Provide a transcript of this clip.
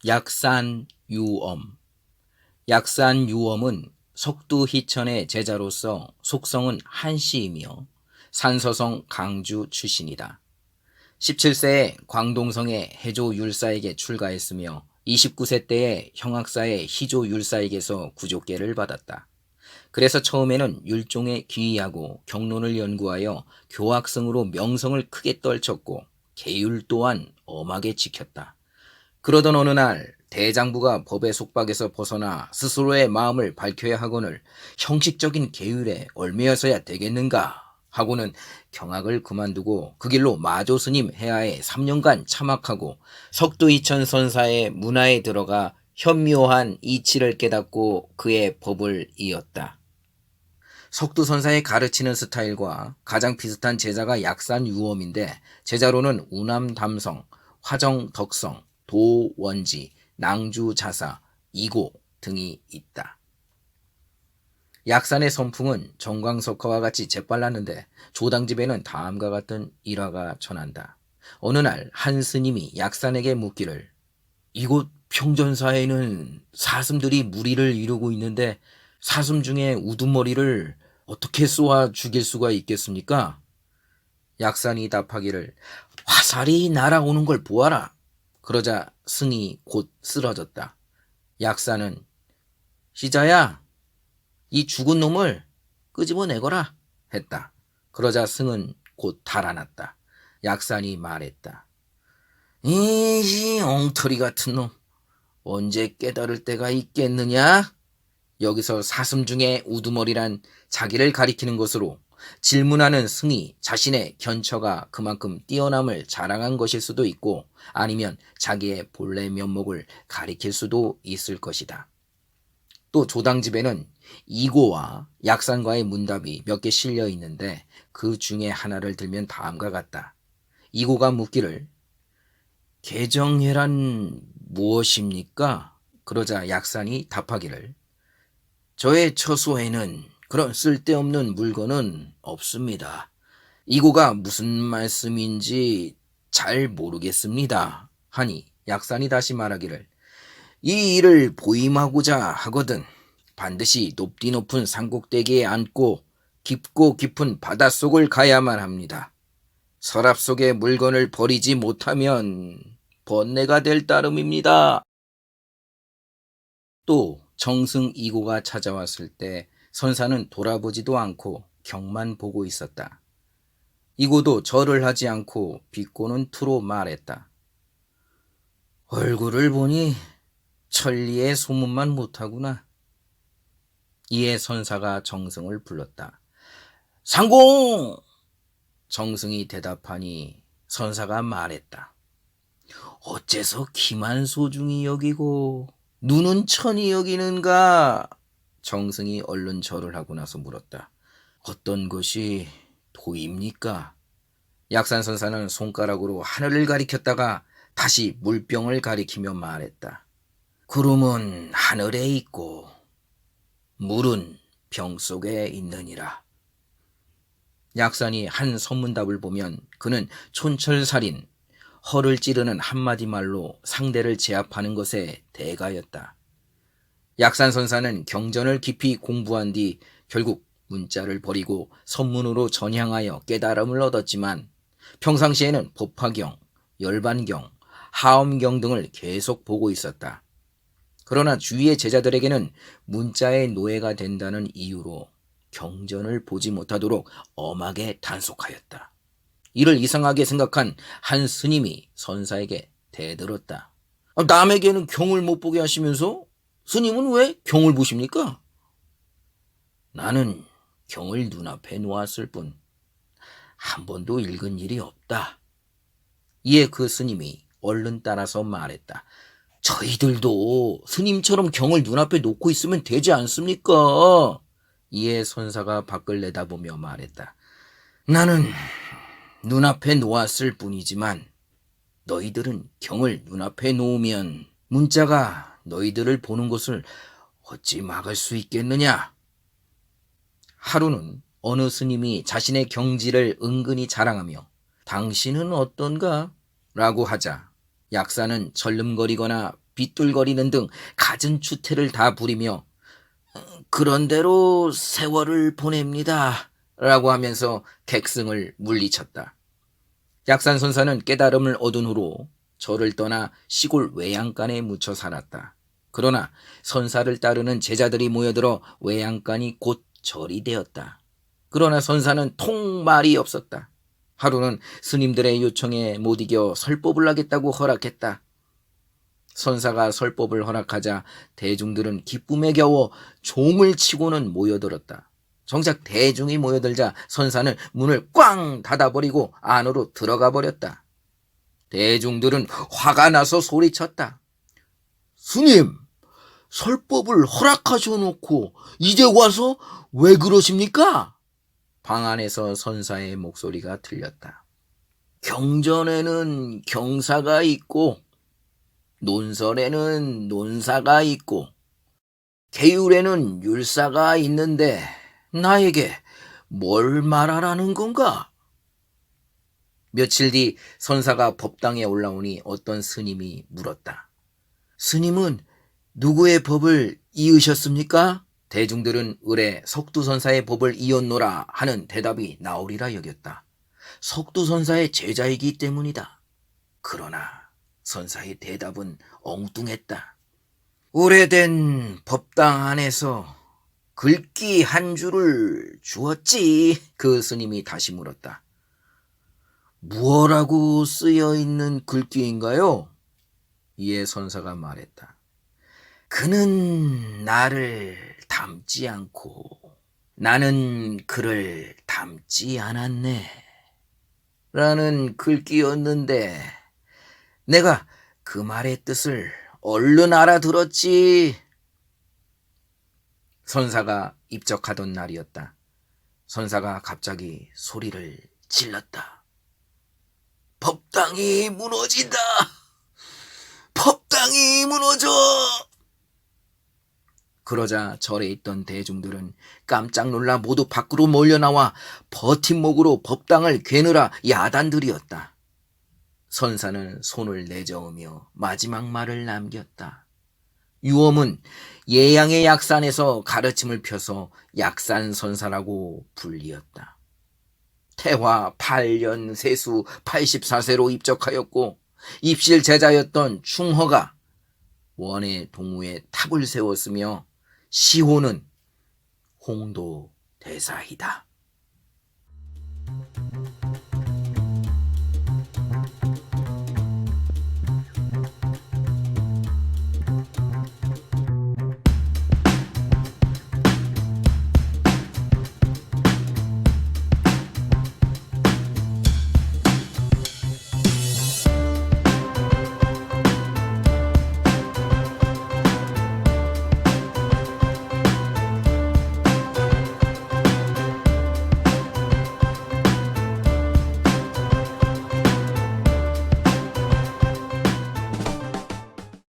약산유엄. 약산유엄은 석두희천의 제자로서 속성은 한씨이며 산서성 강주 출신이다. 17세에 광동성의 해조율사에게 출가했으며 29세 때에 형학사의 희조율사에게서 구족계를 받았다. 그래서 처음에는 율종에 귀의하고 경론을 연구하여 교학성으로 명성을 크게 떨쳤고 계율 또한 엄하게 지켰다. 그러던 어느 날 대장부가 법의 속박에서 벗어나 스스로의 마음을 밝혀야 하거늘 형식적인 계율에 얽매여서야 되겠는가 하고는 경학을 그만두고 그 길로 마조스님 해하에 3년간 참학하고 석두이천 선사의 문화에 들어가 현묘한 이치를 깨닫고 그의 법을 이었다. 석두선사의 가르치는 스타일과 가장 비슷한 제자가 약산유엄인데 제자로는 우남담성, 화정덕성, 도원지, 낭주자사, 이고 등이 있다. 약산의 선풍은 정광석화와 같이 재빨랐는데 조당집에는 다음과 같은 일화가 전한다. 어느 날 한 스님이 약산에게 묻기를 이곳 평전사에는 사슴들이 무리를 이루고 있는데 사슴 중에 우두머리를 어떻게 쏘아 죽일 수가 있겠습니까? 약산이 답하기를 화살이 날아오는 걸 보아라. 그러자 승이 곧 쓰러졌다. 약산은 시자야, 이 죽은 놈을 끄집어내거라 했다. 그러자 승은 곧 달아났다. 약산이 말했다. 이 엉터리 같은 놈, 언제 깨달을 때가 있겠느냐? 여기서 사슴 중에 우두머리란 자기를 가리키는 것으로 질문하는 승이 자신의 견처가 그만큼 뛰어남을 자랑한 것일 수도 있고 아니면 자기의 본래 면목을 가리킬 수도 있을 것이다. 또 조당집에는 이고와 약산과의 문답이 몇 개 실려 있는데 그 중에 하나를 들면 다음과 같다. 이고가 묻기를 개정해란 무엇입니까? 그러자 약산이 답하기를 저의 처소에는 그런 쓸데없는 물건은 없습니다. 이고가 무슨 말씀인지 잘 모르겠습니다. 하니 약산이 다시 말하기를 이 일을 보임하고자 하거든 반드시 높디 높은 산꼭대기에 앉고 깊고 깊은 바닷속을 가야만 합니다. 서랍 속의 물건을 버리지 못하면 번뇌가 될 따름입니다. 또 정승 이고가 찾아왔을 때 선사는 돌아보지도 않고 경만 보고 있었다. 이고도 절을 하지 않고 비꼬는 투로 말했다. 얼굴을 보니 천리의 소문만 못하구나. 이에 선사가 정승을 불렀다. 상공! 정승이 대답하니 선사가 말했다. 어째서 키만 소중히 여기고 눈은 천히 여기는가? 정승이 얼른 절을 하고 나서 물었다. 어떤 것이 도입니까? 약산선사는 손가락으로 하늘을 가리켰다가 다시 물병을 가리키며 말했다. 구름은 하늘에 있고 물은 병 속에 있느니라. 약산이 한 선문답을 보면 그는 촌철살인, 허를 찌르는 한마디 말로 상대를 제압하는 것에 대가였다. 약산선사는 경전을 깊이 공부한 뒤 결국 문자를 버리고 선문으로 전향하여 깨달음을 얻었지만 평상시에는 법화경, 열반경, 하엄경 등을 계속 보고 있었다. 그러나 주위의 제자들에게는 문자의 노예가 된다는 이유로 경전을 보지 못하도록 엄하게 단속하였다. 이를 이상하게 생각한 한 스님이 선사에게 대들었다. 남에게는 경을 못 보게 하시면서 스님은 왜 경을 보십니까? 나는 경을 눈앞에 놓았을 뿐 한 번도 읽은 일이 없다. 이에 그 스님이 얼른 따라서 말했다. 저희들도 스님처럼 경을 눈앞에 놓고 있으면 되지 않습니까? 이에 선사가 밖을 내다보며 말했다. 나는 눈앞에 놓았을 뿐이지만 너희들은 경을 눈앞에 놓으면 문자가 너희들을 보는 것을 어찌 막을 수 있겠느냐? 하루는 어느 스님이 자신의 경지를 은근히 자랑하며 당신은 어떤가? 라고 하자 약사는 절름거리거나 빗둘거리는 등 갖은 추태를 다 부리며 그런대로 세월을 보냅니다 라고 하면서 객승을 물리쳤다. 약산선사는 깨달음을 얻은 후로 절을 떠나 시골 외양간에 묻혀 살았다. 그러나 선사를 따르는 제자들이 모여들어 외양간이 곧 절이 되었다. 그러나 선사는 통 말이 없었다. 하루는 스님들의 요청에 못 이겨 설법을 하겠다고 허락했다. 선사가 설법을 허락하자 대중들은 기쁨에 겨워 종을 치고는 모여들었다. 정작 대중이 모여들자 선사는 문을 꽝 닫아버리고 안으로 들어가 버렸다. 대중들은 화가 나서 소리쳤다. 스님, 설법을 허락하셔놓고 이제 와서 왜 그러십니까? 방 안에서 선사의 목소리가 들렸다. 경전에는 경사가 있고 논설에는 논사가 있고 계율에는 율사가 있는데 나에게 뭘 말하라는 건가? 며칠 뒤 선사가 법당에 올라오니 어떤 스님이 물었다. 스님은 누구의 법을 이으셨습니까? 대중들은 을에 석두선사의 법을 이었노라 하는 대답이 나오리라 여겼다. 석두선사의 제자이기 때문이다. 그러나 선사의 대답은 엉뚱했다. 오래된 법당 안에서 글귀 한 줄을 주었지. 그 스님이 다시 물었다. 무엇라고 쓰여있는 글귀인가요? 이에 선사가 말했다. 그는 나를 닮지 않고 나는 그를 닮지 않았네 라는 글귀였는데 내가 그 말의 뜻을 얼른 알아들었지. 선사가 입적하던 날이었다. 선사가 갑자기 소리를 질렀다. 법당이 무너진다. 법당이 무너져. 그러자 절에 있던 대중들은 깜짝 놀라 모두 밖으로 몰려나와 버팀목으로 법당을 괴느라 야단들이었다. 선사는 손을 내저으며 마지막 말을 남겼다. 유엄은 예양의 약산에서 가르침을 펴서 약산선사라고 불리었다. 태화 8년 세수 84세로 입적하였고 입실 제자였던 충허가 원의 동우에 탑을 세웠으며 시호는 홍도 대사이다.